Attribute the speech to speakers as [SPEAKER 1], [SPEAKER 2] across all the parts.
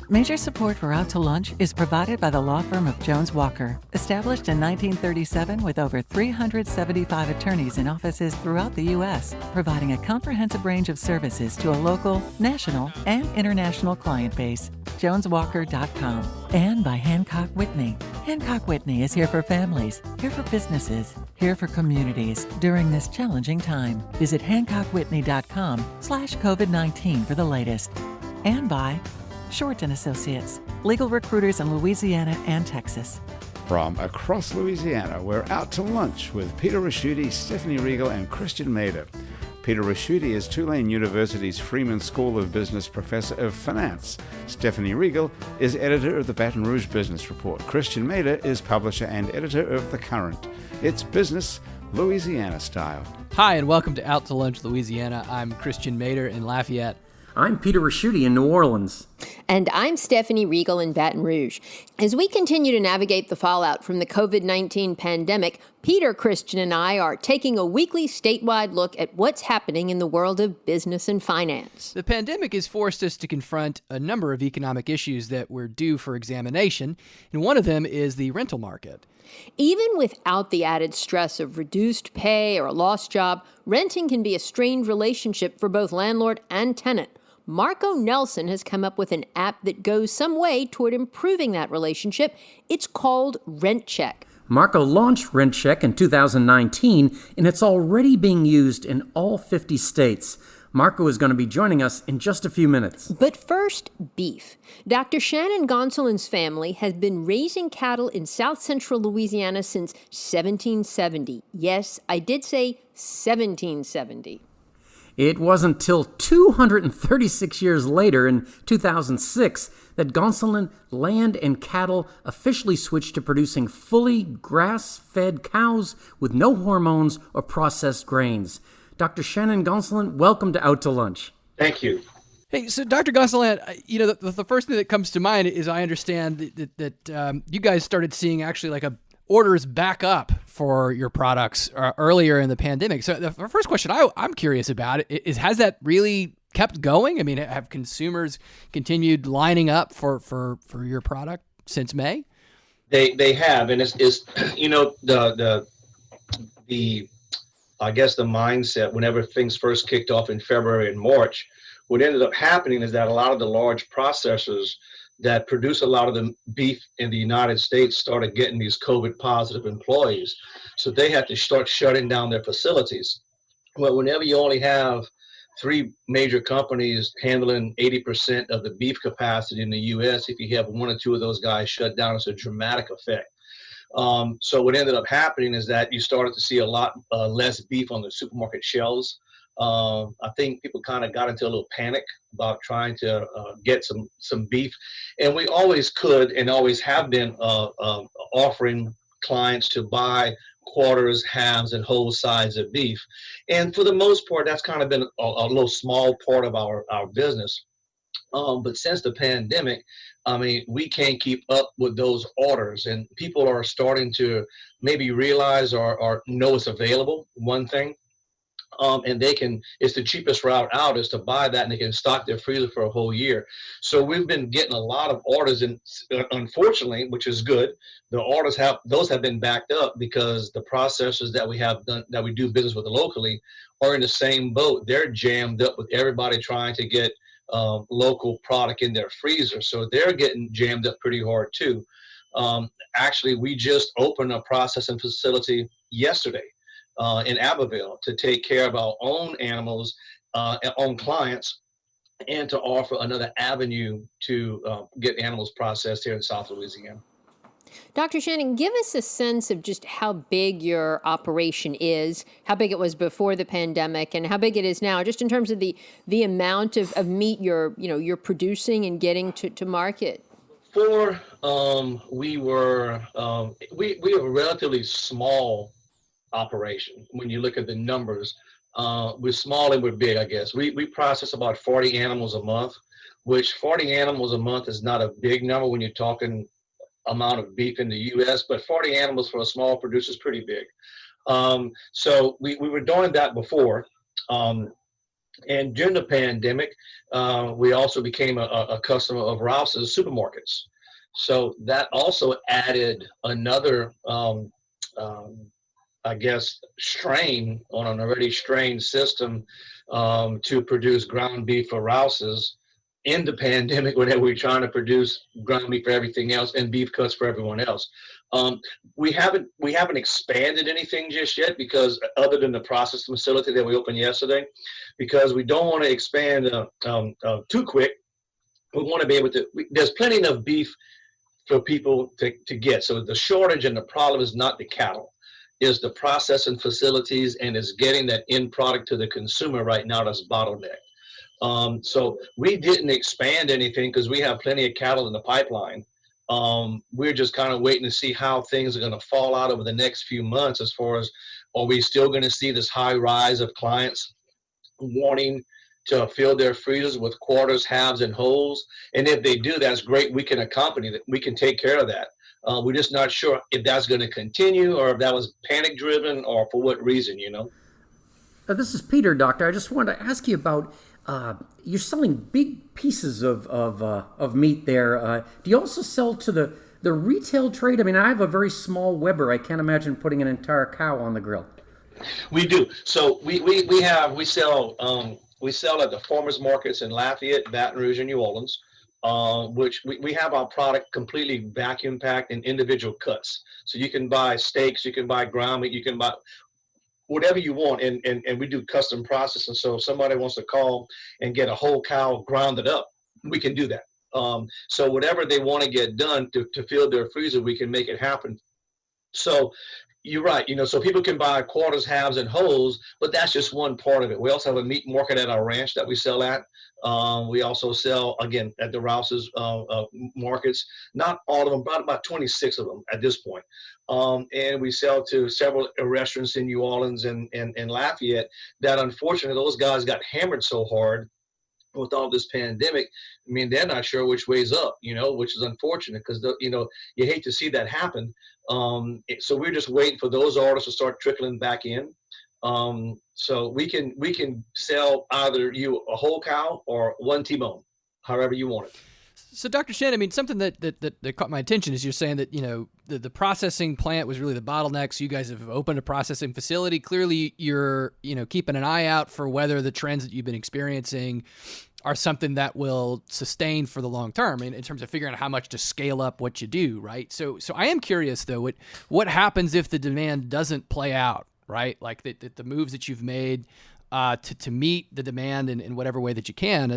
[SPEAKER 1] Major support for Out to Lunch is provided by the law firm of Jones Walker, established in 1937 with over 375 attorneys in offices throughout the U.S., providing a comprehensive range of services to a local, national, and international client base. JonesWalker.com. And by Hancock Whitney. Hancock Whitney is here for families, here for businesses, here for communities during this challenging time. Visit HancockWhitney.com/COVID-19 for the latest. And by Short & Associates, legal recruiters in Louisiana and Texas.
[SPEAKER 2] From across Louisiana, we're out to lunch with Peter Raschuti, Stephanie Riegel, and Christian Mader. Peter Raschuti is Tulane University's Freeman School of Business Professor of Finance. Stephanie Riegel is editor of the Baton Rouge Business Report. Christian Mader is publisher and editor of The Current. It's business, Louisiana style.
[SPEAKER 3] Hi, and welcome to Out to Lunch, Louisiana. I'm Christian Mader in Lafayette.
[SPEAKER 4] I'm Peter Raschuti in New Orleans.
[SPEAKER 5] And I'm Stephanie Riegel in Baton Rouge. As we continue to navigate the fallout from the COVID-19 pandemic, Peter, Christian, and I are taking a weekly statewide look at what's happening in the world of business and finance.
[SPEAKER 3] The pandemic has forced us to confront a number of economic issues that were due for examination, and one of them is the rental market.
[SPEAKER 5] Even without the added stress of reduced pay or a lost job, renting can be a strained relationship for both landlord and tenant. Marco Nelson has come up with an app that goes some way toward improving that relationship. It's called RentCheck.
[SPEAKER 4] Marco launched RentCheck in 2019, and it's already being used in all 50 states. Marco is going to be joining us in just a few minutes.
[SPEAKER 5] But first, beef. Dr. Shannon Gonsolin's family has been raising cattle in south central Louisiana since 1770. Yes, I did say 1770.
[SPEAKER 4] It wasn't till 236 years later, in 2006, that Gonsolin land and cattle officially switched to producing fully grass-fed cows with no hormones or processed grains. Dr. Shannon Gonsolin, welcome to Out to Lunch.
[SPEAKER 6] Thank you.
[SPEAKER 3] Hey, so Dr. Gonsolin, the first thing that comes to mind is I understand that you guys started seeing actually like orders back up for your products earlier in the pandemic. So the first question I'm curious about is, has that really kept going? I mean, have consumers continued lining up for your product since May?
[SPEAKER 6] They have, and it's the I guess the mindset whenever things first kicked off in February and March, what ended up happening is that a lot of the large processors that produce a lot of the beef in the United States started getting these COVID positive employees. So they had to start shutting down their facilities. Well, whenever you only have three major companies handling 80% of the beef capacity in the US, if you have one or two of those guys shut down, it's a dramatic effect. So what ended up happening is that you started to see a lot less beef on the supermarket shelves. I think people kind of got into a little panic about trying to get some beef, and we always could and always have been offering clients to buy quarters, halves, and whole sides of beef. And for the most part, that's kind of been a little small part of our business. But since the pandemic, I mean, we can't keep up with those orders, and people are starting to maybe realize or know it's available, one thing. And it's the cheapest route out is to buy that, and they can stock their freezer for a whole year. So we've been getting a lot of orders, and unfortunately, which is good, those have been backed up because the processors that we do business with locally are in the same boat. They're jammed up with everybody trying to get local product in their freezer. So they're getting jammed up pretty hard too. Actually, we just opened a processing facility yesterday in Abbeville to take care of our own animals, own clients, and to offer another avenue to get animals processed here in South Louisiana.
[SPEAKER 5] Dr. Shannon, give us a sense of just how big your operation is, how big it was before the pandemic, and how big it is now, just in terms of the amount of meat you're producing and getting to market.
[SPEAKER 6] Before we were a relatively small operation. When you look at the numbers, we're small and we're big, I guess. We process about 40 animals a month, which 40 animals a month is not a big number when you're talking amount of beef in the U.S., but 40 animals for a small producer is pretty big. So we were doing that before. And during the pandemic, we also became a customer of Rouse's supermarkets. So that also added another, I guess, strain on an already strained system to produce ground beef for Rouse's in the pandemic when we were trying to produce ground beef for everything else and beef cuts for everyone else. We haven't expanded anything just yet, because other than the processing facility that we opened yesterday, because we don't want to expand too quick. We want to be able to. There's plenty enough beef for people to get. So the shortage and the problem is not the cattle, is the processing facilities, and is getting that end product to the consumer right now that's bottlenecked. So we didn't expand anything because we have plenty of cattle in the pipeline. We're just kind of waiting to see how things are going to fall out over the next few months, as far as, are we still going to see this high rise of clients wanting to fill their freezers with quarters, halves, and wholes? And if they do, that's great. We can accompany that. We can take care of that. We're just not sure if that's going to continue, or if that was panic driven, or for what reason, you know.
[SPEAKER 4] This is Peter, Doctor. I just wanted to ask you about, you're selling big pieces of meat there. Do you also sell to the retail trade? I mean, I have a very small Weber. I can't imagine putting an entire cow on the grill.
[SPEAKER 6] We do. So we sell at the farmers markets in Lafayette, Baton Rouge, and New Orleans, which we have our product completely vacuum packed in individual cuts. So you can buy steaks, you can buy ground meat, you can buy whatever you want, and we do custom processing. So if somebody wants to call and get a whole cow grounded up, we can do that. So whatever they want to get done to fill their freezer, we can make it happen. So you're right, so people can buy quarters, halves, and wholes, but that's just one part of it. We also have a meat market at our ranch that we sell at. We also sell, again, at the Rouse's markets. Not all of them, but about 26 of them at this point. And we sell to several restaurants in New Orleans and Lafayette that, unfortunately, those guys got hammered so hard with all this pandemic. I mean, they're not sure which way's up, which is unfortunate, because, you hate to see that happen. So we're just waiting for those orders to start trickling back in. So we can sell either you a whole cow or one T-bone, however you want it.
[SPEAKER 3] So, Dr. Shen, I mean, something that caught my attention is you're saying that, the processing plant was really the bottleneck. So you guys have opened a processing facility. Clearly, you're, keeping an eye out for whether the trends that you've been experiencing are something that will sustain for the long term, in terms of figuring out how much to scale up what you do, right? So I am curious, though, what happens if the demand doesn't play out, right? Like the moves that you've made to meet the demand in whatever way that you can.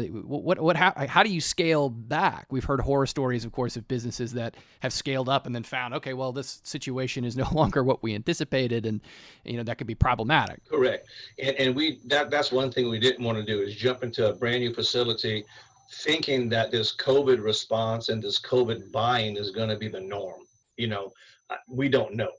[SPEAKER 3] How do you scale back? We've heard horror stories, of course, of businesses that have scaled up and then found, okay, well, this situation is no longer what we anticipated, and that could be problematic.
[SPEAKER 6] Correct. And that's one thing we didn't want to do, is jump into a brand new facility thinking that this COVID response and this COVID buying is going to be the norm. We don't know.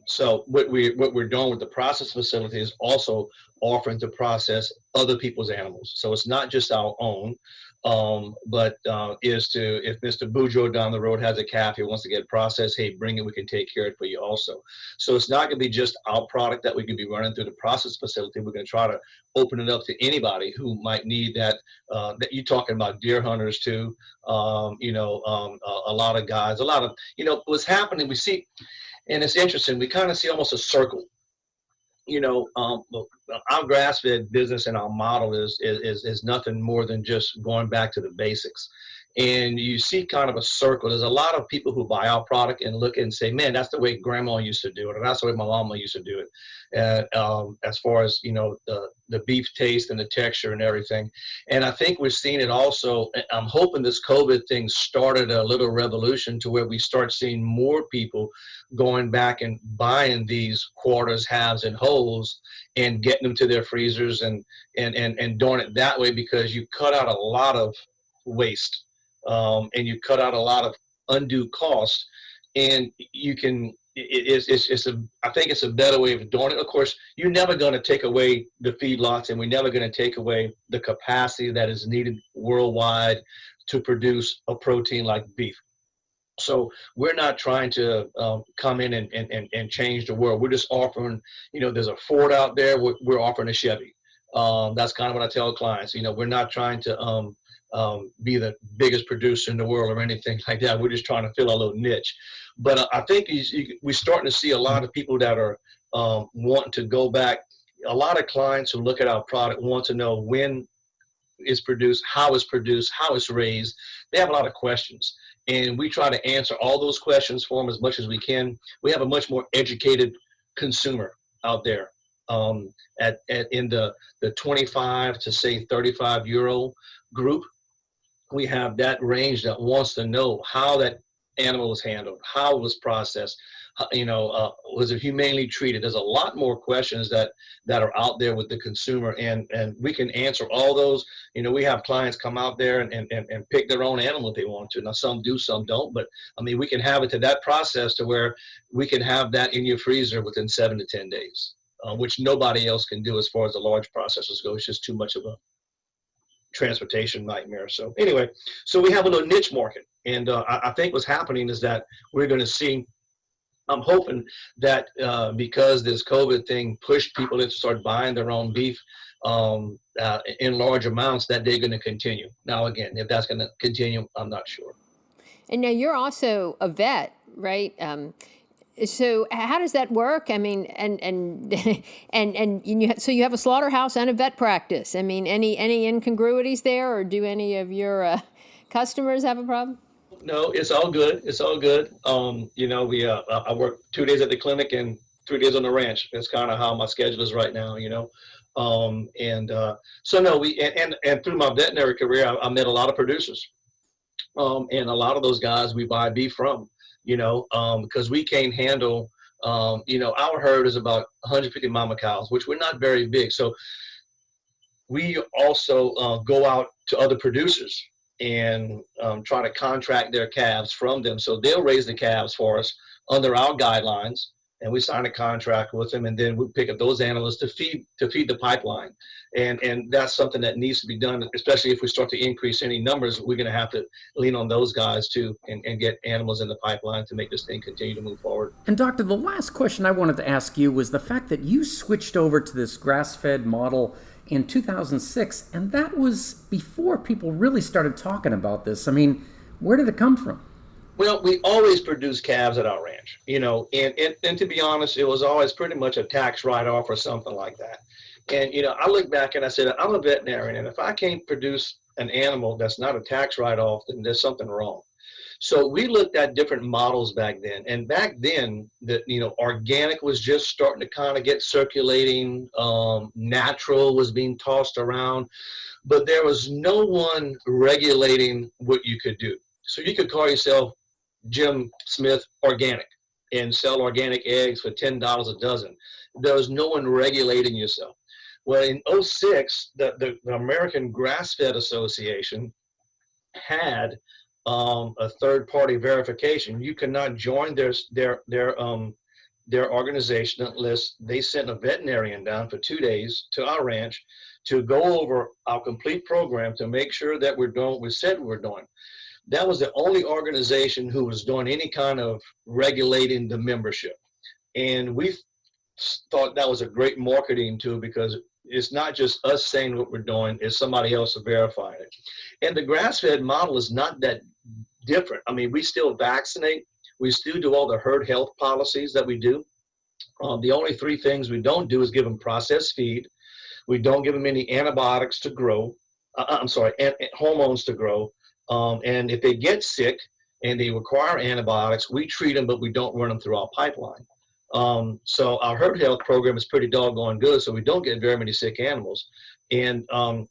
[SPEAKER 6] So what we're doing with the process facility is also offering to process other people's animals. So it's not just our own, but if Mr. Boudreaux down the road has a calf, he wants to get processed, hey, bring it, we can take care of it for you also. So it's not going to be just our product that we could be running through the process facility. We're going to try to open it up to anybody who might need that. That you're talking about deer hunters too. A lot of guys, what's happening, we see. And it's interesting. We kind of see almost a circle. Our grass-fed business and our model is nothing more than just going back to the basics. And you see kind of a circle. There's a lot of people who buy our product and look and say, man, that's the way grandma used to do it, or that's the way my mama used to do it. As far as, the beef taste and the texture and everything. And I think we're seeing it also. I'm hoping this COVID thing started a little revolution to where we start seeing more people going back and buying these quarters, halves, and wholes and getting them to their freezers and doing it that way, because you cut out a lot of waste. And you cut out a lot of undue costs, and you can. I think it's a better way of doing it. Of course, you're never going to take away the feedlots, and we're never going to take away the capacity that is needed worldwide to produce a protein like beef. So we're not trying to come in and change the world. We're just offering. There's a Ford out there. We're offering a Chevy. That's kind of what I tell clients. We're not trying to be the biggest producer in the world or anything like that. We're just trying to fill a little niche. But I think we're starting to see a lot of people that are wanting to go back. A lot of clients who look at our product want to know when it's produced, how it's raised. They have a lot of questions, and we try to answer all those questions for them as much as we can. We have a much more educated consumer out there in the 25 to say 35 euro group. We have that range that wants to know how that animal was handled, how it was processed, was it humanely treated. There's a lot more questions that are out there with the consumer, and we can answer all those. We have clients come out there and pick their own animal if they want to. Now, some do, some don't, but we can have it to that process to where we can have that in your freezer within 7 to 10 days, which nobody else can do as far as the large processors go. It's just too much of a transportation nightmare. So anyway, we have a little niche market, and I think what's happening is that we're going to see, I'm hoping that because this COVID thing pushed people to start buying their own beef in large amounts, that they're going to continue. Now, again, if that's going to continue, I'm not sure.
[SPEAKER 5] And now you're also a vet, right? So how does that work? And so you have a slaughterhouse and a vet practice. Any incongruities there, or do any of your customers have a problem?
[SPEAKER 6] No, it's all good. It's all good. I work 2 days at the clinic and 3 days on the ranch. That's kind of how my schedule is right now, So no, and through my veterinary career, I met a lot of producers. And a lot of those guys we buy beef from, because we can't handle, our herd is about 150 mama cows, which we're not very big. So we also go out to other producers and try to contract their calves from them. So they'll raise the calves for us under our guidelines, and we sign a contract with them, and then we pick up those animals to feed the pipeline. And that's something that needs to be done, especially if we start to increase any numbers. We're going to have to lean on those guys too, and get animals in the pipeline to make this thing continue to move forward.
[SPEAKER 4] And Doctor, the last question I wanted to ask you was the fact that you switched over to this grass-fed model in 2006, and that was before people really started talking about this. Where did it come from?
[SPEAKER 6] Well, we always produce calves at our ranch, and to be honest, it was always pretty much a tax write-off or something like that. And, I look back and I said, I'm a veterinarian, and if I can't produce an animal that's not a tax write-off, then there's something wrong. So we looked at different models back then, and back then, organic was just starting to kind of get circulating. Natural was being tossed around, but there was no one regulating what you could do. So you could call yourself Jim Smith Organic and sell organic eggs for $10 a dozen. There was no one regulating yourself. Well, in 2006, the American Grass-Fed Association had a third-party verification. You cannot join their organization unless they sent a veterinarian down for 2 days to our ranch to go over our complete program to make sure that we're doing what we said we were doing. That was the only organization who was doing any kind of regulating the membership. And we thought that was a great marketing tool, because it's not just us saying what we're doing, it's somebody else verifying it. And the grass-fed model is not that different. We still vaccinate. We still do all the herd health policies that we do. The only 3 things we don't do is give them processed feed. We don't give them any antibiotics to grow. Hormones to grow. And if they get sick and they require antibiotics, we treat them, but we don't run them through our pipeline. So our herd health program is pretty doggone good, so we don't get very many sick animals. And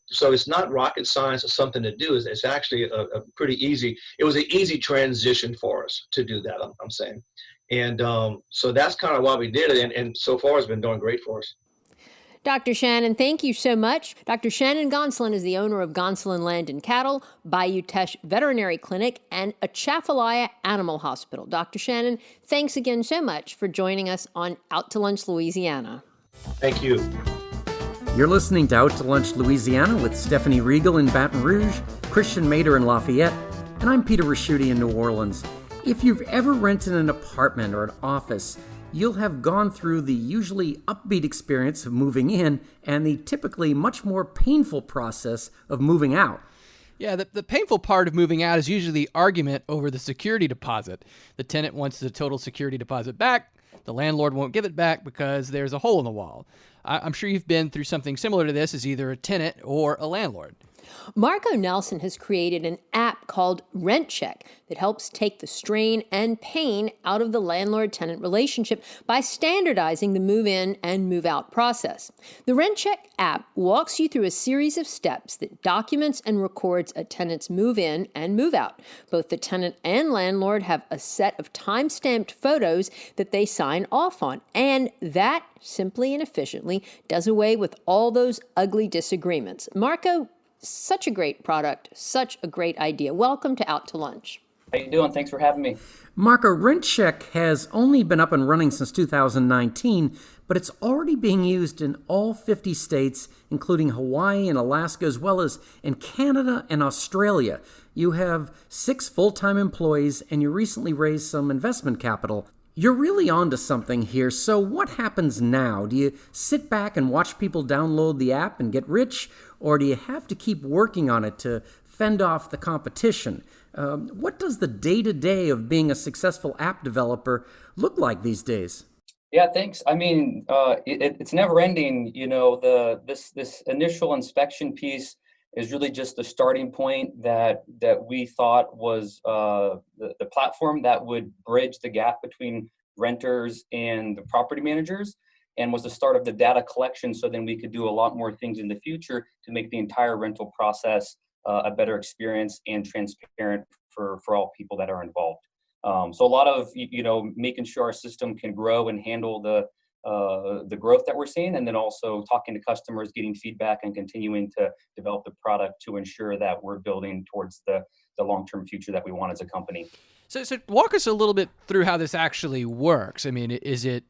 [SPEAKER 6] so it's not rocket science or something to do. It's actually a pretty easy, it was an easy transition for us to do that, I'm saying. And so that's kind of why we did it, and so far it's been doing great for us.
[SPEAKER 5] Dr. Shannon, thank you so much. Dr. Shannon Gonsolin is the owner of Gonsolin Land and Cattle, Bayou Teche Veterinary Clinic, and Atchafalaya Animal Hospital. Dr. Shannon, thanks again so much for joining us on Out to Lunch Louisiana.
[SPEAKER 6] Thank you.
[SPEAKER 4] You're listening to Out to Lunch Louisiana with Stephanie Riegel in Baton Rouge, Christian Mader in Lafayette, and I'm Peter Raschuti in New Orleans. If you've ever rented an apartment or an office, you'll have gone through the usually upbeat experience of moving in and the typically much more painful process of moving out.
[SPEAKER 3] Yeah, the painful part of moving out is usually the argument over the security deposit. The tenant wants the total security deposit back. The landlord won't give it back because there's a hole in the wall. I'm sure you've been through something similar to this as either a tenant or a landlord.
[SPEAKER 5] Marco Nelson has created an app called RentCheck that helps take the strain and pain out of the landlord-tenant relationship by standardizing the move-in and move-out process. The RentCheck app walks you through a series of steps that documents and records a tenant's move-in and move-out. Both the tenant and landlord have a set of time-stamped photos that they sign off on, and that simply and efficiently does away with all those ugly disagreements. Marco, such a great product, such a great idea. Welcome to Out to Lunch.
[SPEAKER 7] How you doing? Thanks for having me.
[SPEAKER 4] Marco, RentCheck has only been up and running since 2019, but it's already being used in all 50 states, including Hawaii and Alaska, as well as in Canada and Australia. You have 6 full-time employees, and you recently raised some investment capital. You're really onto something here, so what happens now? Do you sit back and watch people download the app and get rich, or do you have to keep working on it to fend off the competition? What does the day-to-day of being a successful app developer look like these days?
[SPEAKER 7] Yeah, thanks. I mean, it's never ending. You know, this initial inspection piece is really just the starting point that we thought was the platform that would bridge the gap between renters and the property managers, and was the start of the data collection, so then we could do a lot more things in the future to make the entire rental process a better experience and transparent for all people that are involved. So a lot of, making sure our system can grow and handle the growth that we're seeing, and then also talking to customers, getting feedback, and continuing to develop the product to ensure that we're building towards the long-term future that we want as a company.
[SPEAKER 3] So walk us a little bit through how this actually works. I mean, is it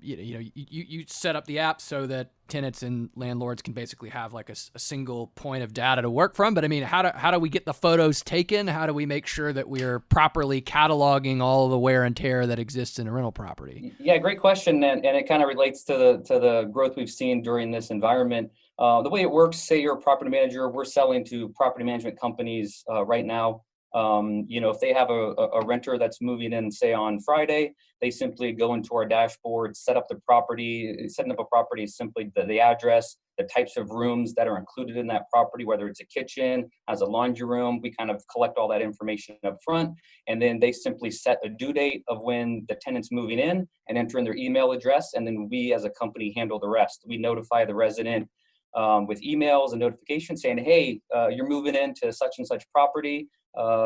[SPEAKER 3] you set up the app so that tenants and landlords can basically have like a single point of data to work from? But I mean, how do we get the photos taken? How do we make sure that we're properly cataloging all the wear and tear that exists in a rental property?
[SPEAKER 7] Yeah, great question, and it kind of relates to the growth we've seen during this environment. The way it works, say you're a property manager, we're selling to property management companies right now. If they have a renter that's moving in, say on Friday, they simply go into our dashboard, set up the property. Setting up a property is simply the address, the types of rooms that are included in that property, whether it's a kitchen, has a laundry room. We kind of collect all that information up front, and then they simply set a due date of when the tenant's moving in and enter in their email address, and then we as a company handle the rest. We notify the resident with emails and notifications saying, hey, you're moving into such and such property.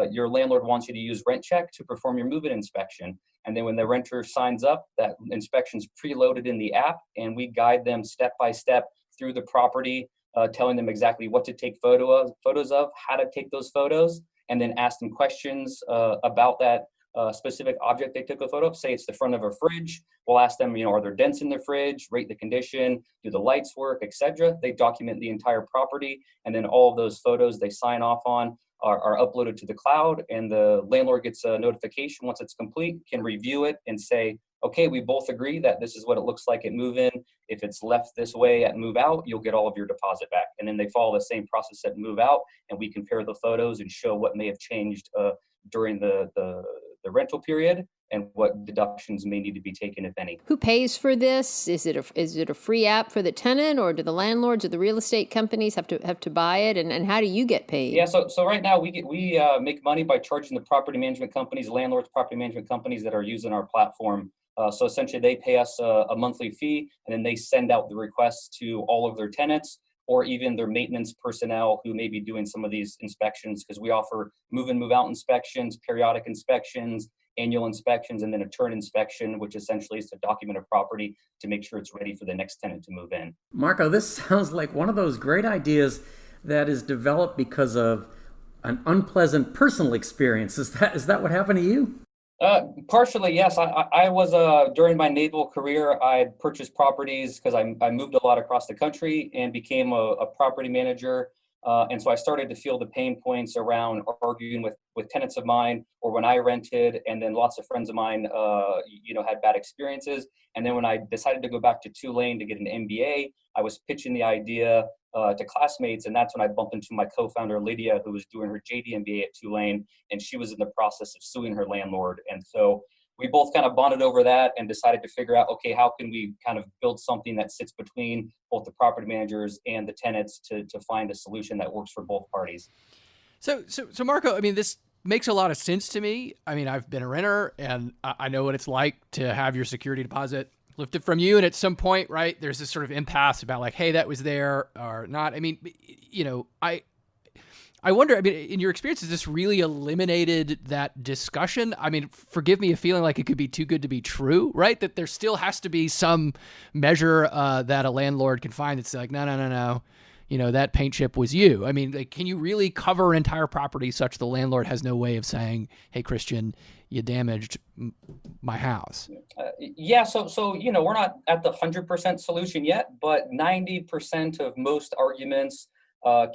[SPEAKER 7] Your landlord wants you to use RentCheck to perform your move-in inspection. And then when the renter signs up, that inspection's preloaded in the app, and we guide them step by step through the property, telling them exactly what to take photos of, how to take those photos, and then ask them questions about that specific object they took a photo of. Say it's the front of a fridge. We'll ask them, are there dents in the fridge? Rate the condition, do the lights work, etc. They document the entire property, and then all of those photos they sign off on are uploaded to the cloud, and the landlord gets a notification once it's complete, can review it and say, okay, we both agree that this is what it looks like at move in. If it's left this way at move out, you'll get all of your deposit back. And then they follow the same process at move out, and we compare the photos and show what may have changed during the rental period, and what deductions may need to be taken, if any.
[SPEAKER 5] Who pays for this? Is it a free app for the tenant, or do the landlords or the real estate companies have to buy it? And how do you get paid?
[SPEAKER 7] Yeah, so right now we make money by charging the property management companies, landlords, property management companies that are using our platform. So essentially they pay us a monthly fee, and then they send out the requests to all of their tenants, or even their maintenance personnel who may be doing some of these inspections, because we offer move in, move out inspections, periodic inspections, annual inspections, and then a turn inspection, which essentially is to document a property to make sure it's ready for the next tenant to move in.
[SPEAKER 4] Marco, this sounds like one of those great ideas that is developed because of an unpleasant personal experience. Is that what happened to you?
[SPEAKER 7] Partially, yes. I was during my naval career, I had purchased properties because I moved a lot across the country and became a property manager And so I started to feel the pain points around arguing with tenants of mine, or when I rented, and then lots of friends of mine, had bad experiences. And then when I decided to go back to Tulane to get an MBA, I was pitching the idea to classmates, and that's when I bumped into my co-founder Lydia, who was doing her JD MBA at Tulane, and she was in the process of suing her landlord. And so we both kind of bonded over that and decided to figure out, okay, how can we kind of build something that sits between both the property managers and the tenants to find a solution that works for both parties.
[SPEAKER 3] So Marco, I mean, this makes a lot of sense to me. I mean, I've been a renter, and I know what it's like to have your security deposit lifted from you. And at some point, right, there's this sort of impasse about like, hey, that was there or not. I mean, I wonder, I mean, in your experience, has this really eliminated that discussion? I mean, forgive me a feeling like it could be too good to be true, right? That there still has to be some measure that a landlord can find that's like, no, that paint chip was you. I mean, like, can you really cover an entire property such the landlord has no way of saying, hey, Christian, you damaged my house?
[SPEAKER 7] Yeah, so we're not at the 100% solution yet, but 90% of most arguments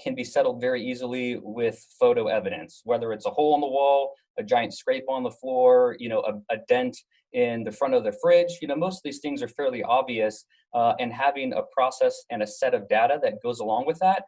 [SPEAKER 7] can be settled very easily with photo evidence, whether it's a hole in the wall, a giant scrape on the floor, a dent in the front of the fridge. Most of these things are fairly obvious, and having a process and a set of data that goes along with that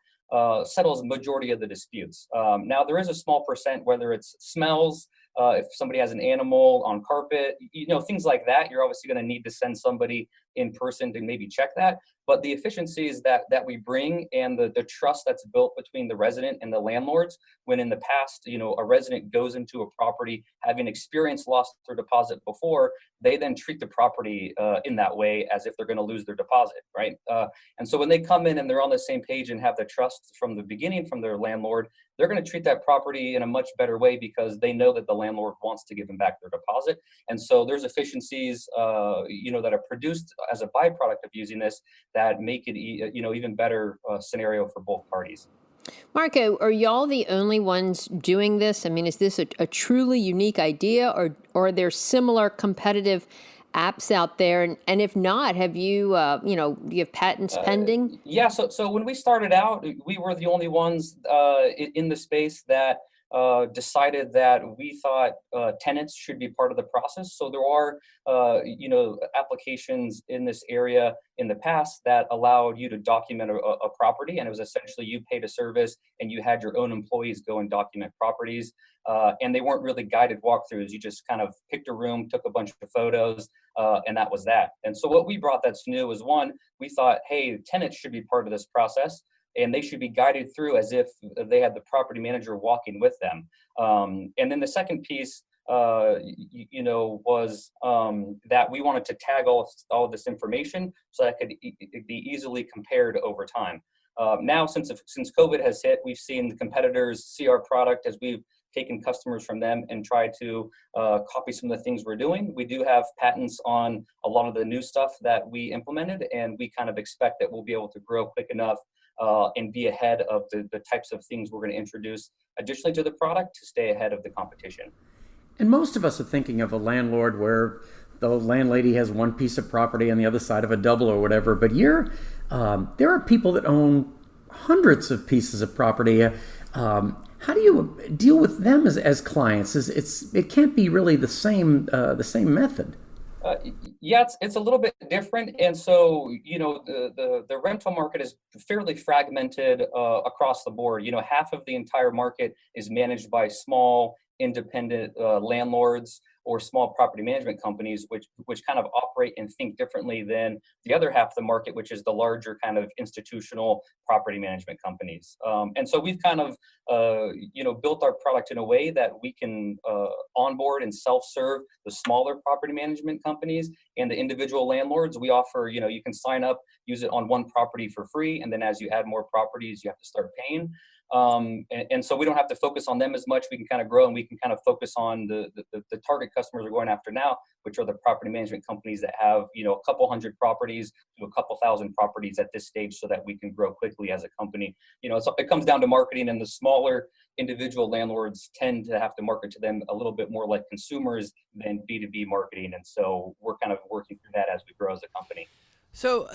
[SPEAKER 7] settles majority of the disputes. Now, there is a small percent, whether it's smells, if somebody has an animal on carpet, things like that, you're obviously going to need to send somebody in person to maybe check that. But the efficiencies that we bring and the trust that's built between the resident and the landlords, when in the past, a resident goes into a property having experienced lost their deposit before, they then treat the property in that way as if they're going to lose their deposit, right? And so when they come in and they're on the same page and have the trust from the beginning from their landlord, they're going to treat that property in a much better way because they know that the landlord wants to give them back their deposit. And so there's efficiencies, that are produced as a byproduct of using this that make it, even better scenario for both parties.
[SPEAKER 5] Marco, are y'all the only ones doing this? I mean, is this a truly unique idea, or are there similar competitive apps out there? And if not, have you, do you have patents pending?
[SPEAKER 7] Yeah, so when we started out, we were the only ones in the space that decided that we thought tenants should be part of the process. So there are, applications in this area in the past that allowed you to document a property, and it was essentially you paid a service and you had your own employees go and document properties. And they weren't really guided walkthroughs. You just kind of picked a room, took a bunch of photos, and that was that. And so what we brought that's new is, one, we thought, hey, tenants should be part of this process, and they should be guided through as if they had the property manager walking with them. And then the second piece, was that we wanted to tag all of this information so that it could be easily compared over time. Now, since COVID has hit, we've seen the competitors see our product as we've taken customers from them and try to copy some of the things we're doing. We do have patents on a lot of the new stuff that we implemented, and we kind of expect that we'll be able to grow quick enough and be ahead of the types of things we're going to introduce additionally to the product to stay ahead of the competition.
[SPEAKER 4] And most of us are thinking of a landlord where the landlady has one piece of property on the other side of a double or whatever, but there are people that own hundreds of pieces of property. How do you deal with them as clients? It can't be really the same method.
[SPEAKER 7] Yeah, it's a little bit different. And so, the rental market is fairly fragmented across the board. Half of the entire market is managed by small independent landlords or small property management companies, which kind of operate and think differently than the other half of the market, which is the larger kind of institutional property management companies. And so we've kind of, built our product in a way that we can onboard and self-serve the smaller property management companies and the individual landlords. We offer, you can sign up, use it on one property for free, and then as you add more properties, you have to start paying. And so we don't have to focus on them as much. We can kind of grow, and we can kind of focus on the target customers we're going after now, which are the property management companies that have, a couple hundred properties to a couple thousand properties at this stage, so that we can grow quickly as a company. So it comes down to marketing, and the smaller individual landlords tend to have to market to them a little bit more like consumers than B2B marketing. And so we're kind of working through that as we grow as a company.
[SPEAKER 3] So,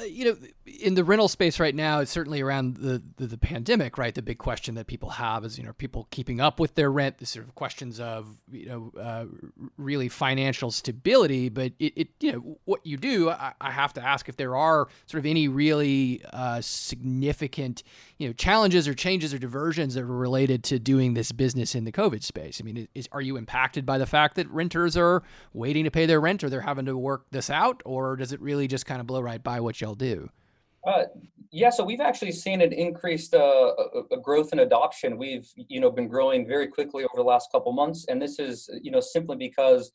[SPEAKER 3] in the rental space right now, it's certainly around the pandemic, right? The big question that people have is, people keeping up with their rent, the sort of questions of, really financial stability. But what you do, I have to ask if there are sort of any really significant, challenges or changes or diversions that are related to doing this business in the COVID space. I mean, are you impacted by the fact that renters are waiting to pay their rent, or they're having to work this out, or does it really just kind of blow right by what y'all do?
[SPEAKER 7] Yeah, so we've actually seen an increased a growth in adoption. We've been growing very quickly over the last couple months, and this is simply because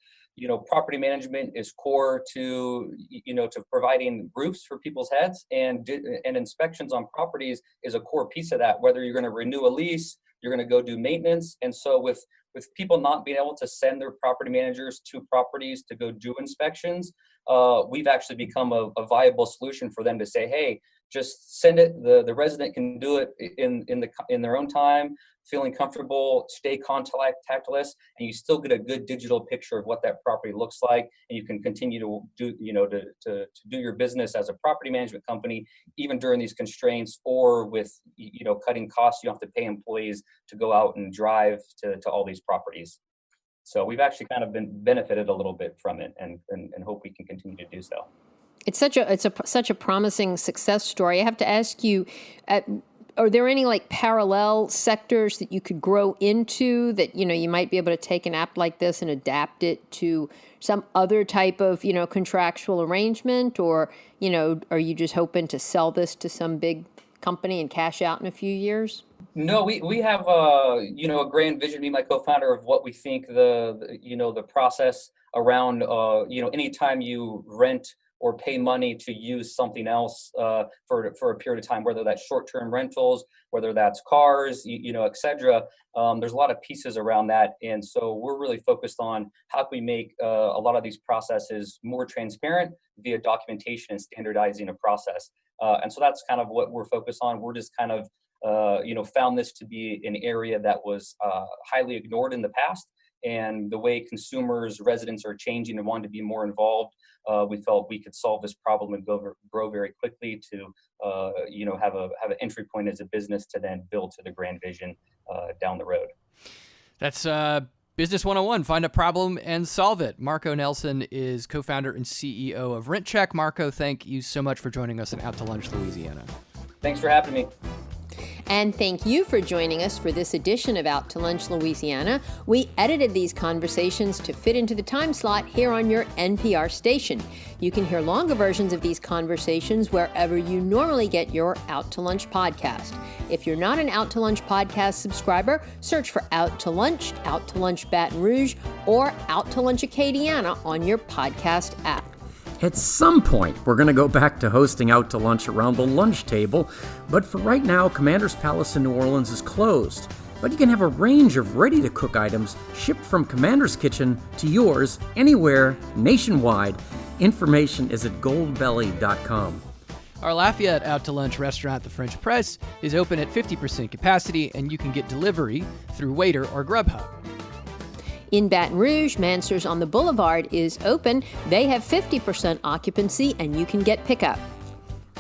[SPEAKER 7] property management is core to to providing roofs for people's heads, and inspections on properties is a core piece of that. Whether you're going to renew a lease, you're going to go do maintenance, and so with people not being able to send their property managers to properties to go do inspections, we've actually become a viable solution for them to say, hey, just send it. The resident can do it in their own time, feeling comfortable, stay contactless, and you still get a good digital picture of what that property looks like, and you can continue to do to do your business as a property management company, even during these constraints, or with cutting costs. You don't have to pay employees to go out and drive to all these properties. So we've actually kind of been benefited a little bit from it, and hope we can continue to do so.
[SPEAKER 5] It's such a promising success story. I have to ask you, are there any like parallel sectors that you could grow into that you might be able to take an app like this and adapt it to some other type of contractual arrangement, or are you just hoping to sell this to some big company and cash out in a few years?
[SPEAKER 7] No, we have a grand vision, me and my co-founder, of what we think the process around anytime you rent or pay money to use something else for a period of time, whether that's short-term rentals, whether that's cars, et cetera. There's a lot of pieces around that, and so we're really focused on how can we make a lot of these processes more transparent via documentation and standardizing a process. And so that's kind of what we're focused on. We're just kind of found this to be an area that was highly ignored in the past. And the way consumers, residents are changing and wanting to be more involved, we felt we could solve this problem and grow very quickly to, have an entry point as a business to then build to the grand vision down the road.
[SPEAKER 3] That's Business 101. Find a problem and solve it. Marco Nelson is co-founder and CEO of RentCheck. Marco, thank you so much for joining us in Out to Lunch, Louisiana.
[SPEAKER 7] Thanks for having me.
[SPEAKER 5] And thank you for joining us for this edition of Out to Lunch, Louisiana. We edited these conversations to fit into the time slot here on your NPR station. You can hear longer versions of these conversations wherever you normally get your Out to Lunch podcast. If you're not an Out to Lunch podcast subscriber, search for Out to Lunch Baton Rouge, or Out to Lunch Acadiana on your podcast app.
[SPEAKER 4] At some point, we're going to go back to hosting Out to Lunch around the lunch table, but for right now, Commander's Palace in New Orleans is closed. But you can have a range of ready-to-cook items shipped from Commander's Kitchen to yours, anywhere, nationwide. Information is at goldbelly.com.
[SPEAKER 3] Our Lafayette Out to Lunch restaurant, The French Press, is open at 50% capacity, and you can get delivery through Waiter or Grubhub.
[SPEAKER 5] In Baton Rouge, Mansur's on the Boulevard is open. They have 50% occupancy, and you can get pickup.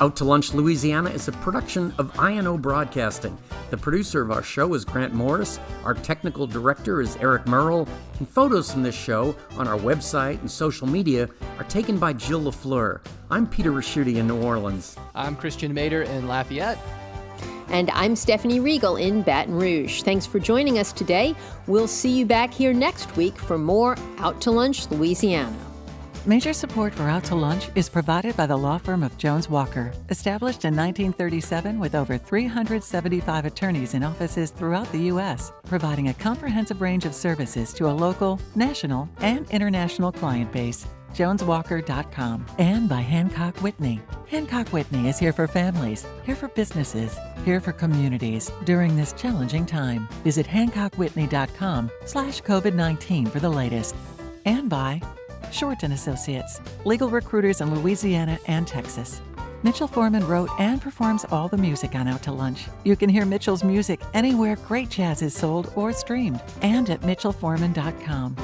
[SPEAKER 4] Out to Lunch, Louisiana is a production of INO Broadcasting. The producer of our show is Grant Morris. Our technical director is Eric Merle. And photos from this show on our website and social media are taken by Jill LaFleur. I'm Peter Raschuti in New Orleans.
[SPEAKER 3] I'm Christian Mader in Lafayette.
[SPEAKER 5] And I'm Stephanie Riegel in Baton Rouge. Thanks for joining us today. We'll see you back here next week for more Out to Lunch, Louisiana.
[SPEAKER 1] Major support for Out to Lunch is provided by the law firm of Jones Walker, established in 1937 with over 375 attorneys in offices throughout the U.S., providing a comprehensive range of services to a local, national, and international client base. JonesWalker.com. And by Hancock Whitney. Hancock Whitney is here for families, here for businesses, here for communities during this challenging time. Visit HancockWhitney.com/COVID-19 for the latest. And by Short & Associates, legal recruiters in Louisiana and Texas. Mitchell Foreman wrote and performs all the music on Out to Lunch. You can hear Mitchell's music anywhere great jazz is sold or streamed, and at MitchellForeman.com.